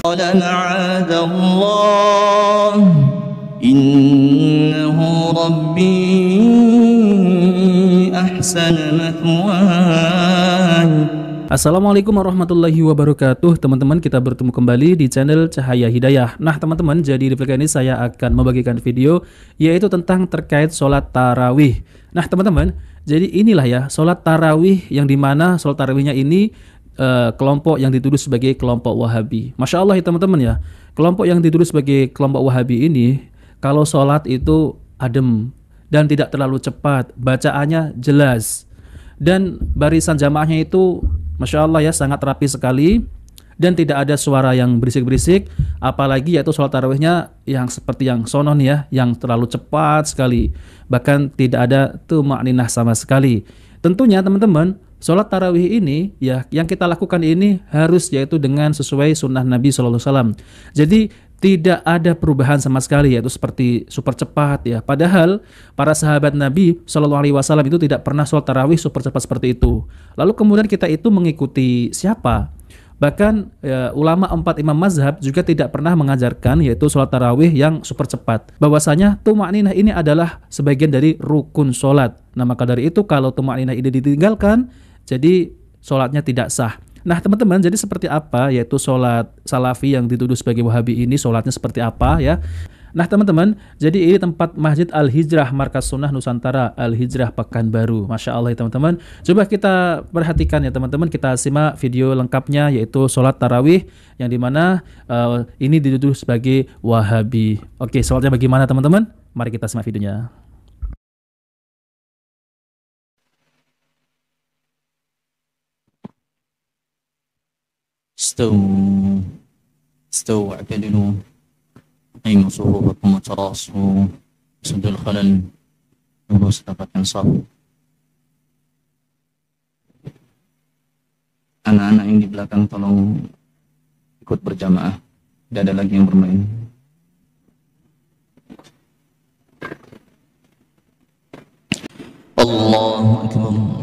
قال معاذ الله إنه ربي أحسن مثواي. Assalamualaikum warahmatullahi wabarakatuh. Teman-teman, kita bertemu kembali di channel Cahaya Hidayah. Nah teman-teman, jadi di video ini saya akan membagikan video yaitu tentang terkait sholat tarawih. Nah teman-teman, jadi inilah ya sholat tarawih, yang dimana sholat tarawihnya ini kelompok yang dituduh sebagai kelompok Wahabi. Masya Allah ya teman-teman ya, kelompok yang dituduh sebagai kelompok Wahabi ini kalau sholat itu adem dan tidak terlalu cepat, bacaannya jelas, dan barisan jamaahnya itu Masya Allah ya sangat rapi sekali, dan tidak ada suara yang berisik-berisik, apalagi yaitu sholat tarawihnya yang seperti yang sonon ya, yang terlalu cepat sekali, bahkan tidak ada tumakninah sama sekali. Tentunya teman-teman, sholat tarawih ini ya yang kita lakukan ini harus yaitu dengan sesuai sunnah Nabi SAW. Jadi tidak ada perubahan sama sekali, yaitu seperti super cepat ya. Padahal para sahabat Nabi SAW itu tidak pernah sholat tarawih super cepat seperti itu. Lalu kemudian kita itu mengikuti siapa? Bahkan ulama 4 imam mazhab juga tidak pernah mengajarkan yaitu sholat tarawih yang super cepat. Bahwasanya tumakninah ini adalah sebagian dari rukun sholat. Nah maka dari itu kalau tumakninah ini ditinggalkan, jadi sholatnya tidak sah. Nah teman-teman, jadi seperti apa yaitu sholat salafi yang dituduh sebagai Wahabi ini, sholatnya seperti apa ya? Nah teman-teman, jadi ini tempat Masjid Al-Hijrah Markas Sunnah Nusantara Al-Hijrah Pekanbaru. Masya Allah ya teman-teman. Coba kita perhatikan ya teman-teman, kita simak video lengkapnya yaitu sholat tarawih yang dimana ini dituduh sebagai Wahabi. Oke, sholatnya bagaimana teman-teman? Mari kita simak videonya. استووا واعتدلوا قيموا صفوفكم وتراصوا سدوا الخلل tunggu sedapatkan saf. Anak-anak yang di belakang tolong ikut berjamaah, tidak ada lagi yang bermain. Allahu Akbar.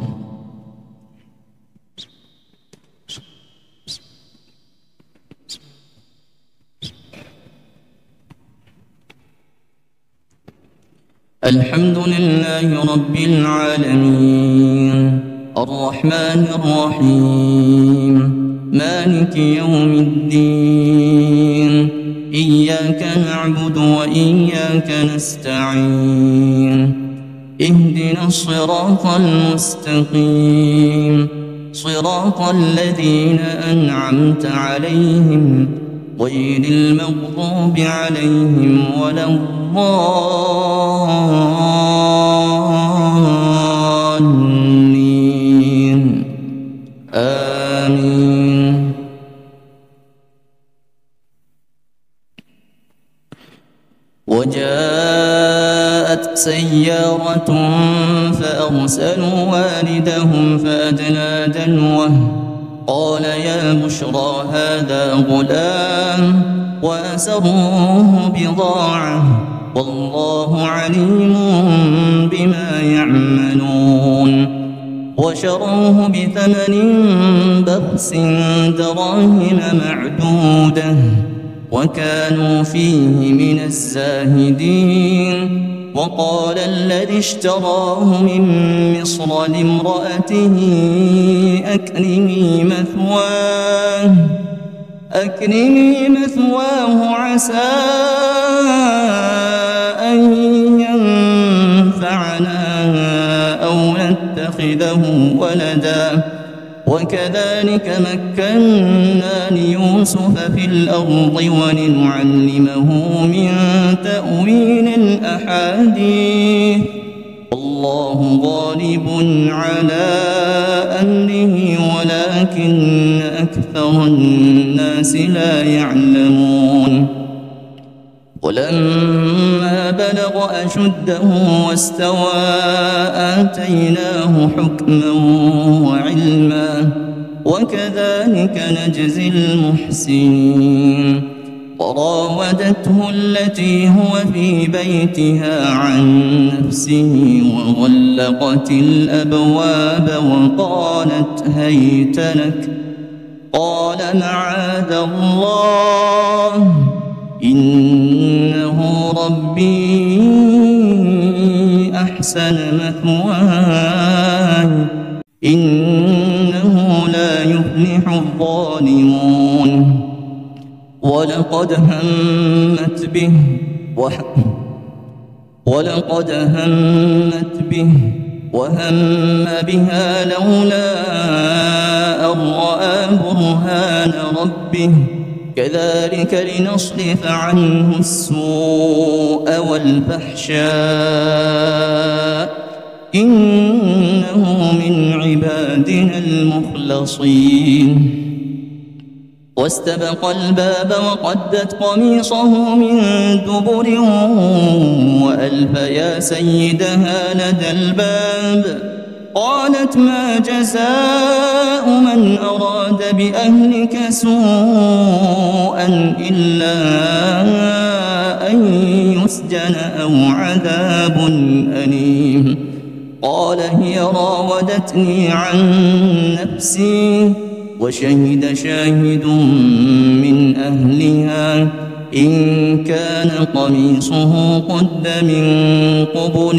الحمد لله رب العالمين الرحمن الرحيم مالك يوم الدين إياك نعبد وإياك نستعين اهدنا الصراط المستقيم صراط الذين أنعمت عليهم غير المغضوب عليهم ولا الضالين آمين. وجاءت سيارة فأرسلوا واردهم فأدلى دلوه قال يا بشرى هذا غلام وأسروه بضاعة والله عليم بما يعملون وشروه بثمن بخس دراهم معدودة وكانوا فيه من الزاهدين. وقال الذي اشتراه من مصر لامرأته أكرمي مثواه عسى أن ينفعنا أو نتخذه ولدا وكذلك مكنا ليوسف في الأرض ولنعلمه من تأويل الأحاديث الله غالب على أمره ولكن أكثر الناس لا يعلمون. ولما بلغ أشده واستوى آتيناه حكما وعلما وكذلك نجزي المحسنين. وراودته التي هو في بيتها عن نفسه وغلقت الأبواب وقالت هيت لك قال معاذ الله إنه ربي أحسن مثواي إنه لا يفلح الظالمون ولقد همت به وهم بها لولا أن رأى برهان ربه كذلك لنصرف عنه السوء والفحشاء إنه من عبادنا المخلصين واستبق الباب وقدت قميصه من دبر وألف يا سيدها لدى الباب قالت ما جزاء من أراد بأهلك سوءا إلا أن يسجن أو عذاب أليم قال هي راودتني عن نفسي وشهد شاهد من أهلها إن كان قميصه قد من قبل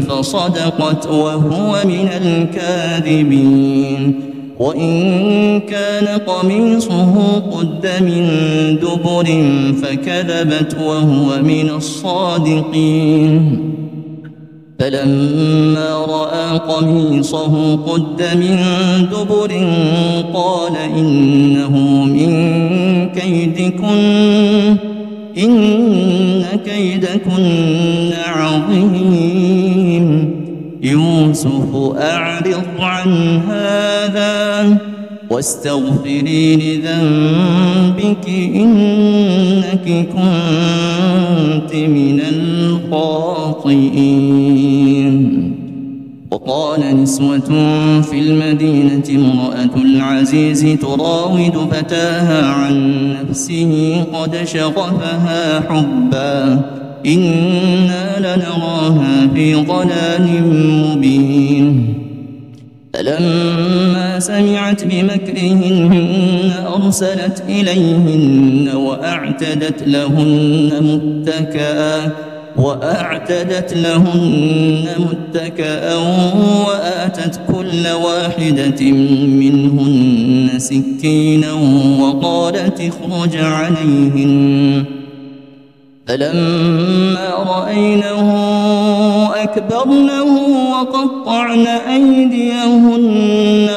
فصدقت وهو من الكاذبين وإن كان قميصه قد من دبر فكذبت وهو من الصادقين فلما رأى قميصه قد من دبر قال إنه من كيدكن إن كيدكن عظيم يوسف أعرض عن هذا واستغفري لذنبك إنك كنت من الخاطئين وقال نسوة في المدينة امرأة العزيز تراود فتاها عن نفسه قد شغفها حبا إنا لنراها في ضلال مبين فلما سمعت بمكرهن أرسلت إليهن وأعتدت لهن متكأ وآتت كل واحدة منهن سكينا وقالت اخرج عليهن فلما رأينه أكبرنه وقطعن أيديهن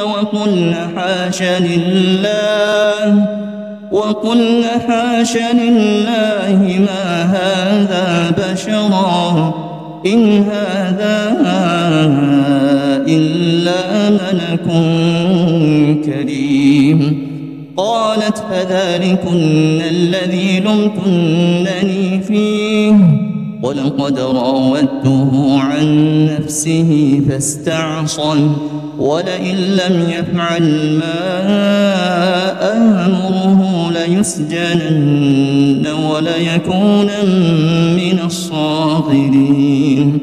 وقلن حاش لله ما هذا بشرا إن هذا إلا ملك كريم قالت فذلكن الذي لمتنني فيه ولقد راودته عن نفسه فاستعصم ولئن لم يفعل ما آمره ليسجنن وليكونن من الصاغرين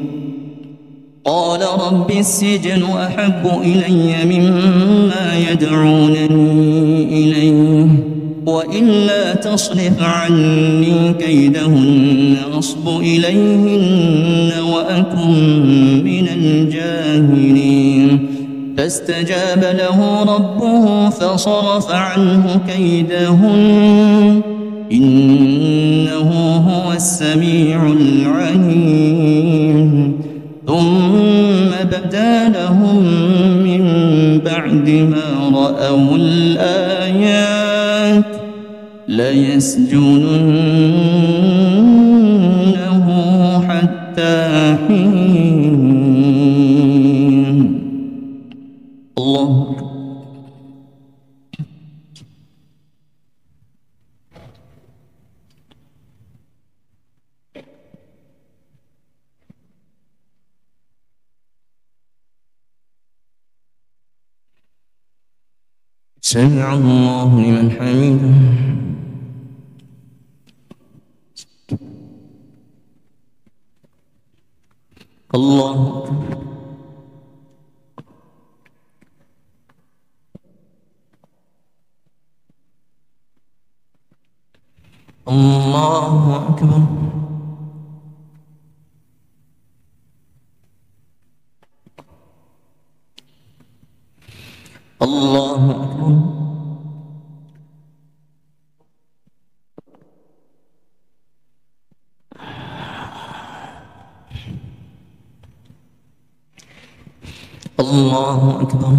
قال رب السجن أحب إلي مما يدعونني إليه وإلا تصرف عني كيدهن أصب إليهن وأكن من الجاهلين فاستجاب له ربه فصرف عنه كيدهن إنه هو السميع العليم ثم بدا لهم من بعد ما رأوا الآيات ليسجننه حتى حين الله سمع الله لمن حمده الله الله أكبر. الله أكبر. الله أكبر.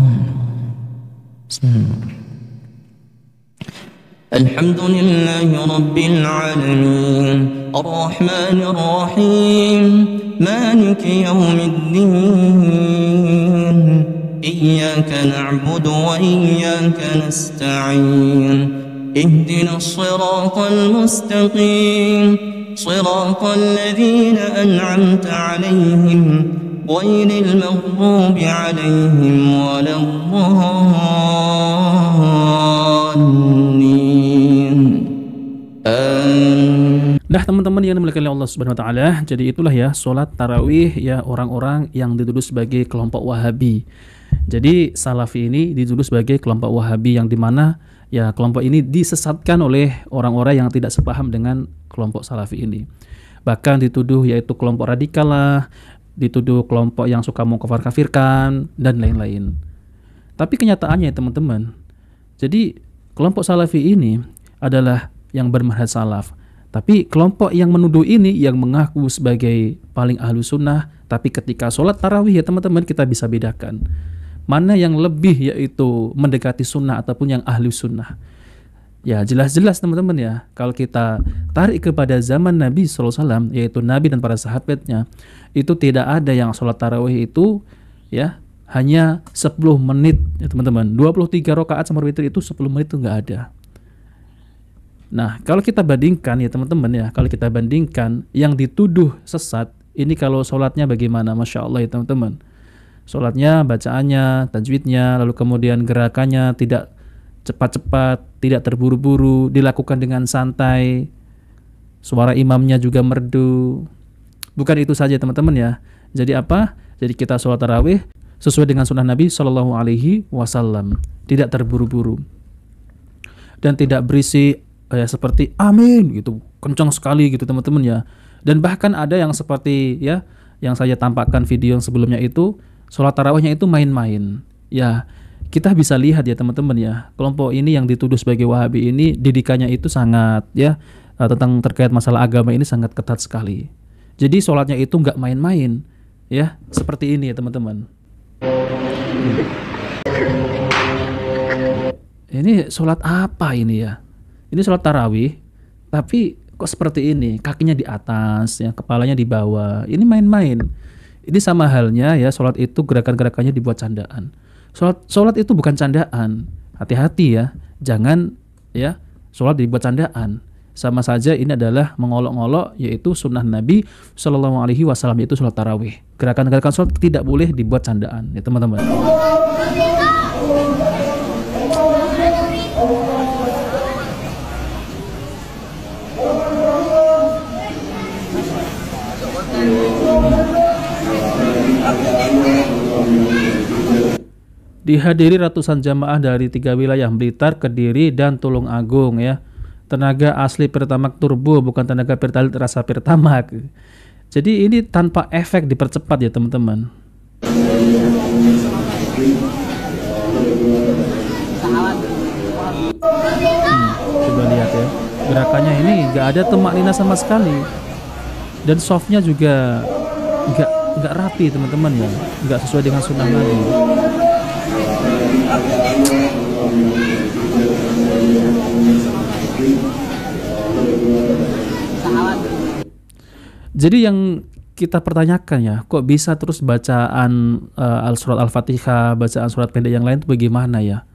بسم الله. الحمد لله رب العالمين الرحمن الرحيم مالك يوم الدين إياك نعبد وإياك نستعين اهدنا الصراط المستقيم صراط الذين أنعمت عليهم غير المغضوب عليهم ولا الضالين. Nah teman-teman yang dimuliakan oleh Allah Subhanahu Wa Taala, jadi itulah ya sholat tarawih ya orang-orang yang dituduh sebagai kelompok Wahabi. Jadi Salafi ini dituduh sebagai kelompok Wahabi yang dimana ya kelompok ini disesatkan oleh orang-orang yang tidak sepaham dengan kelompok Salafi ini. Bahkan dituduh yaitu kelompok radikal lah, dituduh kelompok yang suka mengkafir-kafirkan dan lain-lain. Tapi kenyataannya teman-teman, jadi kelompok Salafi ini adalah yang bermanhaj salaf. Tapi kelompok yang menuduh ini yang mengaku sebagai paling ahlu sunnah, tapi ketika sholat tarawih ya teman-teman kita bisa bedakan mana yang lebih yaitu mendekati sunnah ataupun yang ahlu sunnah. Ya jelas-jelas teman-teman ya, kalau kita tarik kepada zaman Nabi SAW, yaitu Nabi dan para sahabatnya, itu tidak ada yang sholat tarawih itu ya hanya 10 menit ya teman-teman. 23 rakaat sama witir itu 10 menit itu nggak ada. Nah kalau kita bandingkan ya teman-teman ya, kalau kita bandingkan yang dituduh sesat ini kalau sholatnya bagaimana, Masya Allah ya teman-teman. Sholatnya, bacaannya, tajwidnya, lalu kemudian gerakannya tidak cepat-cepat, tidak terburu-buru, dilakukan dengan santai, suara imamnya juga merdu. Bukan itu saja teman-teman ya. Jadi apa? Jadi kita sholat tarawih sesuai dengan sunnah Nabi SAW, tidak terburu-buru dan tidak berisi seperti amin gitu, kencang sekali gitu teman-teman ya. Dan bahkan ada yang seperti ya, yang saya tampakkan video yang sebelumnya itu, sholat tarawihnya itu main-main. Ya, kita bisa lihat ya teman-teman ya, kelompok ini yang dituduh sebagai Wahabi ini didikannya itu sangat ya tentang terkait masalah agama ini sangat ketat sekali. Jadi sholatnya itu nggak main-main ya, seperti ini ya teman-teman. Ini sholat apa ini ya? Ini sholat tarawih, tapi kok seperti ini, kakinya di atas, ya, kepalanya di bawah. Ini main-main. Ini sama halnya ya, sholat itu gerakan-gerakannya dibuat candaan. Sholat itu bukan candaan. Hati-hati ya, jangan ya sholat dibuat candaan. Sama saja ini adalah mengolok-olok, yaitu sunnah Nabi SAW, yaitu sholat tarawih. Gerakan-gerakan sholat tidak boleh dibuat candaan, ya teman-teman. Dihadiri ratusan jamaah dari 3 wilayah, Blitar, Kediri, dan Tulungagung ya. Tenaga asli Pertamax turbo, bukan tenaga Pertalite rasa Pertamax. Jadi ini tanpa efek dipercepat ya teman-teman. Coba lihat ya, gerakannya ini nggak ada tumak nina sama sekali, dan softnya juga nggak rapi teman-teman ya, nggak sesuai dengan sunnah Nabi. Jadi yang kita pertanyakan ya, kok bisa terus bacaan surat Al-Fatihah, bacaan surat pendek yang lain itu bagaimana ya?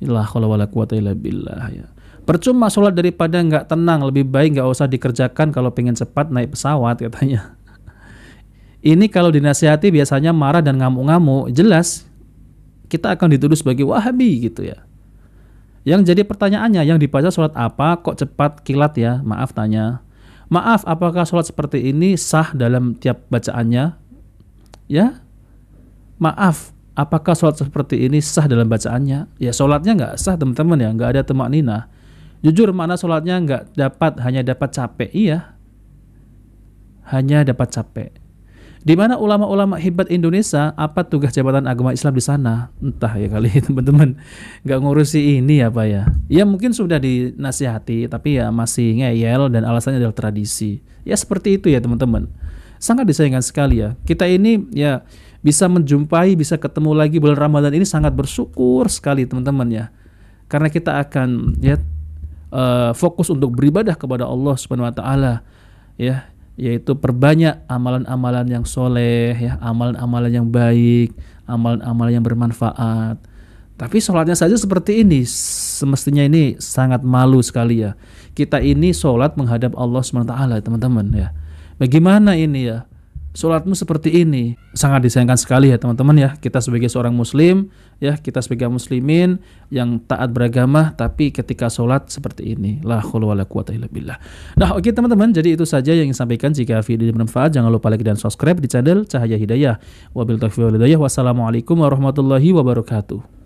La haula wala quwata illa billah ya. Percuma sholat daripada nggak tenang, lebih baik nggak usah dikerjakan kalau pengen cepat naik pesawat katanya. Ini kalau dinasihati biasanya marah dan ngamuk-ngamuk, jelas kita akan dituduh sebagai Wahabi gitu ya. Yang jadi pertanyaannya, yang dibaca sholat apa kok cepat kilat ya? Maaf tanya. Maaf, apakah sholat seperti ini sah dalam tiap bacaannya? ya maaf, apakah sholat seperti ini sah dalam bacaannya? Ya sholatnya nggak sah teman-teman ya, nggak ada tumak ninah. Jujur mana sholatnya nggak dapat, hanya dapat capek, iya, hanya dapat capek. Di mana ulama-ulama hebat Indonesia, apa tugas jabatan agama Islam di sana? Entah ya kali teman-teman nggak ngurusi ini apa ya. Ya mungkin sudah dinasihati, tapi ya masih ngeyel dan alasannya adalah tradisi. Ya seperti itu ya teman-teman. Sangat disayangkan sekali ya. Kita ini ya bisa menjumpai, bisa ketemu lagi bulan Ramadan ini sangat bersyukur sekali teman-teman ya. Karena kita akan ya fokus untuk beribadah kepada Allah Subhanahu wa taala ya, yaitu perbanyak amalan-amalan yang soleh ya, amalan-amalan yang baik, amalan-amalan yang bermanfaat. Tapi sholatnya saja seperti ini, semestinya ini sangat malu sekali ya. Kita ini sholat menghadap Allah Subhanahu wa taala teman-teman ya. Bagaimana ini ya? Sholatmu seperti ini, sangat disayangkan sekali ya teman-teman ya. Kita sebagai seorang muslim ya, kita sebagai muslimin yang taat beragama, tapi ketika sholat seperti ini, la haula wala quwata illa billah. Nah oke teman-teman, jadi itu saja yang ingin sampaikan. Jika video ini bermanfaat, jangan lupa like dan subscribe di channel Cahaya Hidayah. Wabillahi taufiq wal hidayah. Wassalamualaikum warahmatullahi wabarakatuh.